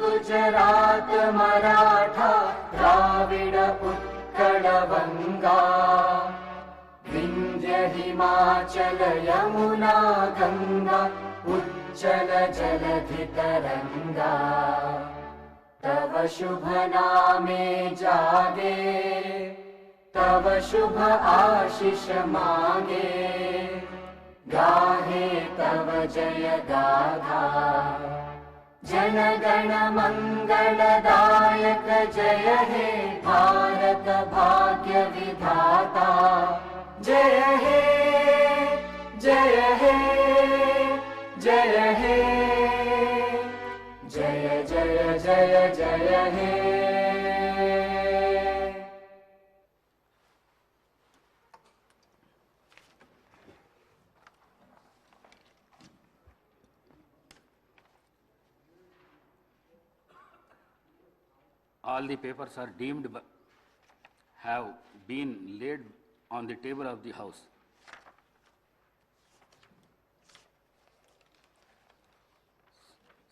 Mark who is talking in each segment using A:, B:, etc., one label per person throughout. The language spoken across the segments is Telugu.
A: गुजरात मराठा द्राविड उत्कल बंगा विंध्य हिमाचल यमुना गंगा उच्चल जलधि तरंगा तव शुभ नामे जागे तव शुभ आशीष मांगे गाहे तव जय गाथा जन गण मंगलदायक जय हे भारत भाग्य विधाता जय हे जय हे जय हे जय जय जय जय हे।
B: All the papers are deemed have been laid on the table of the House.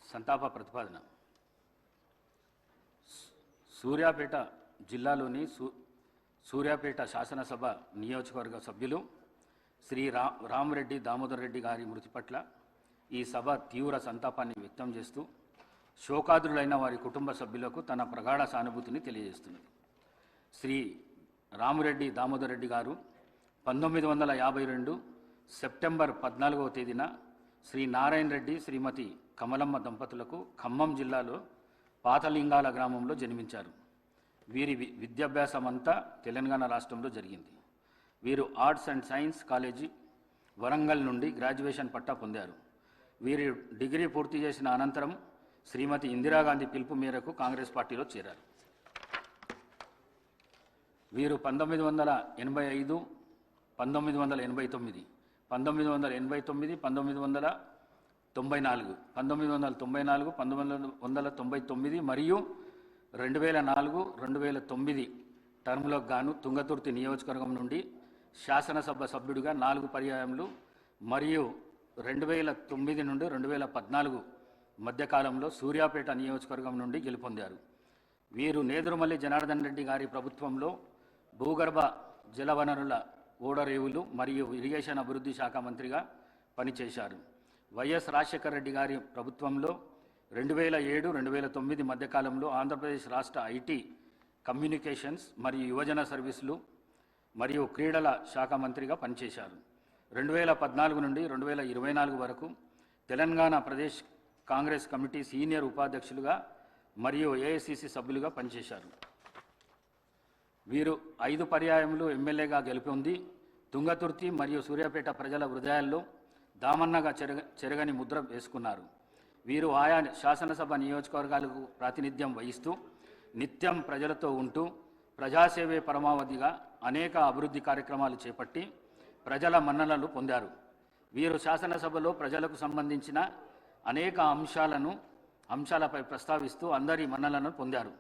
B: సంతాప ప్రతిపాదన. సూర్యాపేట జిల్లాలోని సూర్యాపేట శాసనసభ నియోజకవర్గ సభ్యులు శ్రీ రామరెడ్డి దామోదర్ రెడ్డి గారి మృతి పట్ల ఈ సభ తీవ్ర సంతాపాన్ని వ్యక్తం చేస్తూ శోకాదులైన వారి కుటుంబ సభ్యులకు తన ప్రగాఢ సానుభూతిని తెలియజేస్తున్నది. శ్రీ రామరెడ్డి దామోదర్ రెడ్డి గారు 1952 సెప్టెంబర్ 14వ తేదీన శ్రీ నారాయణ రెడ్డి శ్రీమతి కమలమ్మ దంపతులకు ఖమ్మం జిల్లాలో పాతలింగాల గ్రామంలో జన్మించారు. వీరి విద్యాభ్యాసం అంతా తెలంగాణ రాష్ట్రంలో జరిగింది. వీరు arts and science college Warangal నుండి గ్రాడ్యుయేషన్ పట్టా పొందారు. వీరు డిగ్రీ పూర్తి చేసిన అనంతరం శ్రీమతి ఇందిరాగాంధీ పిలుపు మేరకు కాంగ్రెస్ పార్టీలో చేరారు. వీరు 1985, 1989, 1989, 1994, 1994, 1999 మరియు 2004, 2009 టర్ములకు గాను తుంగతుర్తి నియోజకవర్గం నుండి శాసనసభ సభ్యుడిగా 4 పర్యాయములు మరియు 2009 నుండి 2014 మధ్యకాలంలో సూర్యాపేట నియోజకవర్గం నుండి గెలుపొందారు. వీరు నేదురుమల్లి జనార్దన్ రెడ్డి గారి ప్రభుత్వంలో భూగర్భ జలవనరుల ఓడరేవులు మరియు ఇరిగేషన్ అభివృద్ధి శాఖ మంత్రిగా పనిచేశారు. వైఎస్ రాజశేఖర రెడ్డి గారి ప్రభుత్వంలో 2007, 2009 మధ్యకాలంలో ఆంధ్రప్రదేశ్ రాష్ట్ర ఐటీ, కమ్యూనికేషన్స్ మరియు యువజన సర్వీసులు మరియు క్రీడల శాఖ మంత్రిగా పనిచేశారు. 2014 నుండి 2024 వరకు తెలంగాణ ప్రదేశ్ కాంగ్రెస్ కమిటీ సీనియర్ ఉపాధ్యక్షులుగా మరియు ఏఐసిసి సభ్యులుగా పనిచేశారు. వీరు 5 పర్యాయములు ఎమ్మెల్యేగా గెలుపొంది తుంగతుర్తి మరియు సూర్యాపేట ప్రజల హృదయాల్లో దామన్నగా చెరగని ముద్ర వేసుకున్నారు. వీరు ఆయా శాసనసభ నియోజకవర్గాలకు ప్రాతినిధ్యం వహిస్తూ నిత్యం ప్రజలతో ఉంటూ ప్రజాసేవే పరమావధిగా అనేక అభివృద్ధి కార్యక్రమాలు చేపట్టి ప్రజల మన్ననలు పొందారు. వీరు శాసనసభలో ప్రజలకు సంబంధించిన అనేక అంశాలపై ప్రస్తావిస్తూ అందరి మన్ననలను పొందారు.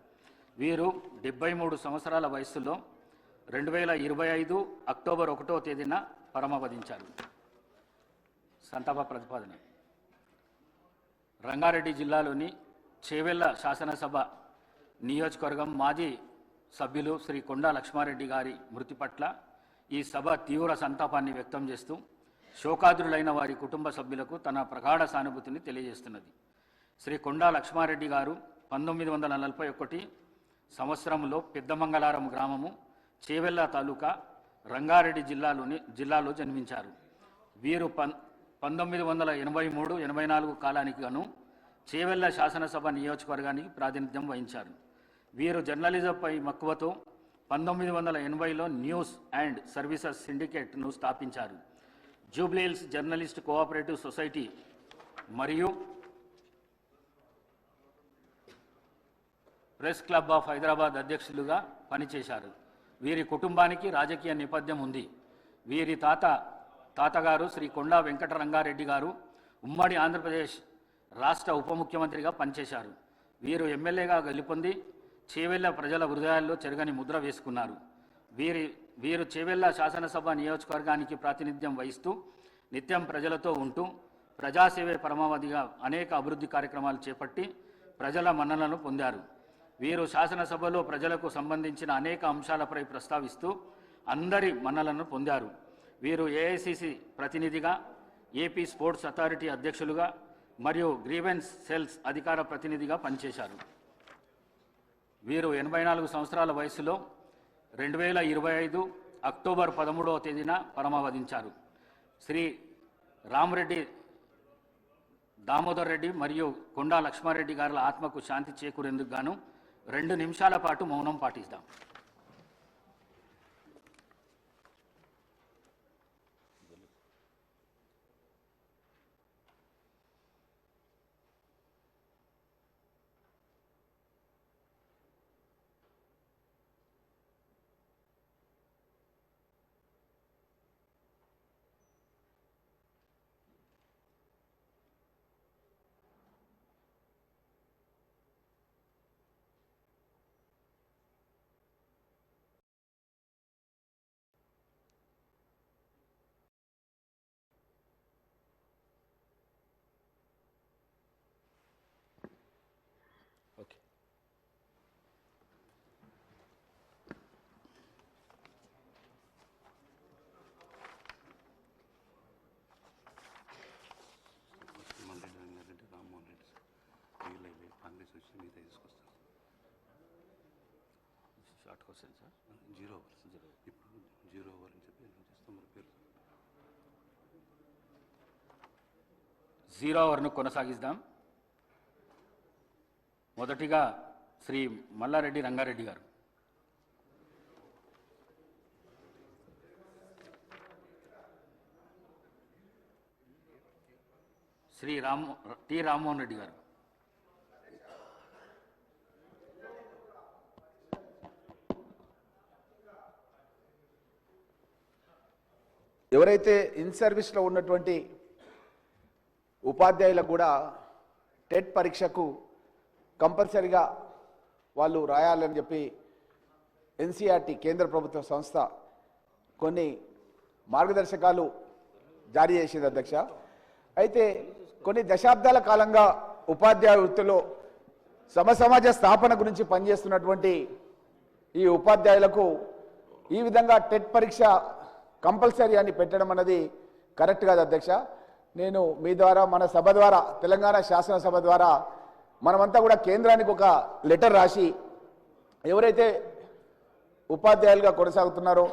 B: వీరు 73 సంవత్సరాల వయస్సులో 2025 అక్టోబర్ 1వ తేదీన పరమపదించారు. సంతాప ప్రతిపాదన. రంగారెడ్డి జిల్లాలోని చేవెళ్ల శాసనసభ నియోజకవర్గం మాజీ సభ్యులు శ్రీ కొండా లక్ష్మారెడ్డి గారి మృతి పట్ల ఈ సభ తీవ్ర సంతాపాన్ని వ్యక్తం చేస్తూ శోకాదులైన వారి కుటుంబ సభ్యులకు తన ప్రగాఢ సానుభూతిని తెలియజేస్తున్నది. శ్రీ కొండా లక్ష్మారెడ్డి గారు 1941 సంవత్సరంలో పెద్దమంగళారం గ్రామము, చేవెళ్ల తాలూకా, రంగారెడ్డి జిల్లాలో జన్మించారు. వీరు 1983-84 కాలానికి గాను చేవెళ్ల శాసనసభ నియోజకవర్గానికి ప్రాతినిధ్యం వహించారు. వీరు జర్నలిజంపై మక్కువతో 1980లో న్యూస్ అండ్ సర్వీసెస్ సిండికేట్ను స్థాపించారు. జూబ్లీహిల్స్ జర్నలిస్ట్ కోఆపరేటివ్ సొసైటీ మరియు ప్రెస్ క్లబ్ ఆఫ్ హైదరాబాద్ అధ్యక్షులుగా పనిచేశారు. వీరి కుటుంబానికి రాజకీయ నేపథ్యం ఉంది. వీరి తాతగారు శ్రీ కొండా వెంకటరంగారెడ్డి గారు ఉమ్మడి ఆంధ్రప్రదేశ్ రాష్ట్ర ఉప ముఖ్యమంత్రిగా పనిచేశారు. వీరు ఎమ్మెల్యేగా గెలుపొంది చేవెళ్ల ప్రజల హృదయాల్లో చెరగని ముద్ర వేసుకున్నారు. వీరు చేవెళ్ల శాసనసభ నియోజకవర్గానికి ప్రాతినిధ్యం వహిస్తూ నిత్యం ప్రజలతో ఉంటూ ప్రజాసేవే పరమావధిగా అనేక అభివృద్ధి కార్యక్రమాలు చేపట్టి ప్రజల మన్ననలను పొందారు. వీరు శాసనసభలో ప్రజలకు సంబంధించిన అనేక అంశాలపై ప్రస్తావిస్తూ అందరి మన్ననలను పొందారు. వీరు ఏఐసిసి ప్రతినిధిగా, ఏపీ స్పోర్ట్స్ అథారిటీ అధ్యక్షులుగా మరియు గ్రీవెన్స్ సెల్స్ అధికార ప్రతినిధిగా పనిచేశారు. వీరు 84 సంవత్సరాల వయసులో 2025 అక్టోబర్ 13వ తేదీన పరమవదించారు. శ్రీ రామరెడ్డి దామోదర్ రెడ్డి మరియు కొండా లక్ష్మారెడ్డి గారుల ఆత్మకు శాంతి చేకూరేందుకు గాను 2 నిమిషాల పాటు మౌనం పాటిస్తాం. Okay. Short question sir. 0 over అని చెప్పి చేస్తాం. మరి పేరు 0 ఓవర్ను కొనసాగిద్దాం. మొదటిగా శ్రీ మల్లారెడ్డి రంగారెడ్డి గారు. శ్రీ టి రామ్మోహన్ రెడ్డి గారు.
C: ఎవరైతే ఇన్ సర్వీస్లో ఉన్నటువంటి ఉపాధ్యాయులకు కూడా టెట్ పరీక్షకు కంపల్సరిగా వాళ్ళు రాయాలని చెప్పి ఎన్సీఆర్టీ కేంద్ర ప్రభుత్వ సంస్థ కొన్ని మార్గదర్శకాలు జారీ చేసింది అధ్యక్ష. అయితే కొన్ని దశాబ్దాల కాలంగా ఉపాధ్యాయ వృత్తిలో సమసమాజ స్థాపన గురించి పనిచేస్తున్నటువంటి ఈ ఉపాధ్యాయులకు ఈ విధంగా టెట్ పరీక్ష కంపల్సరీ అని పెట్టడం అనేది కరెక్ట్ కాదు అధ్యక్ష. నేను మీ ద్వారా, మన సభ ద్వారా, తెలంగాణ శాసనసభ ద్వారా మనమంతా కూడా కేంద్రానికి ఒక లెటర్ రాసి ఎవరైతే ఉపాధ్యాయులుగా కొనసాగుతున్నారో,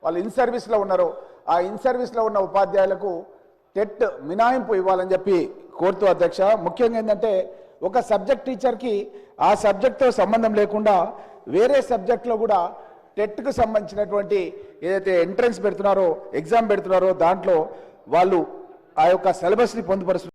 C: వాళ్ళు ఇన్ సర్వీస్లో ఉన్నారో, ఆ ఇన్ సర్వీస్లో ఉన్న ఉపాధ్యాయులకు టెట్ మినహాయింపు ఇవ్వాలని చెప్పి కోరుతూ అధ్యక్ష. ముఖ్యంగా ఏంటంటే ఒక సబ్జెక్ట్ టీచర్కి ఆ సబ్జెక్ట్తో సంబంధం లేకుండా వేరే సబ్జెక్ట్లో కూడా టెట్కు సంబంధించినటువంటి ఏదైతే ఎంట్రన్స్ పెడుతున్నారో, ఎగ్జామ్ పెడుతున్నారో దాంట్లో వాళ్ళు ఆ యొక్క సిలబస్ని పొందుపరుస్తున్నారు.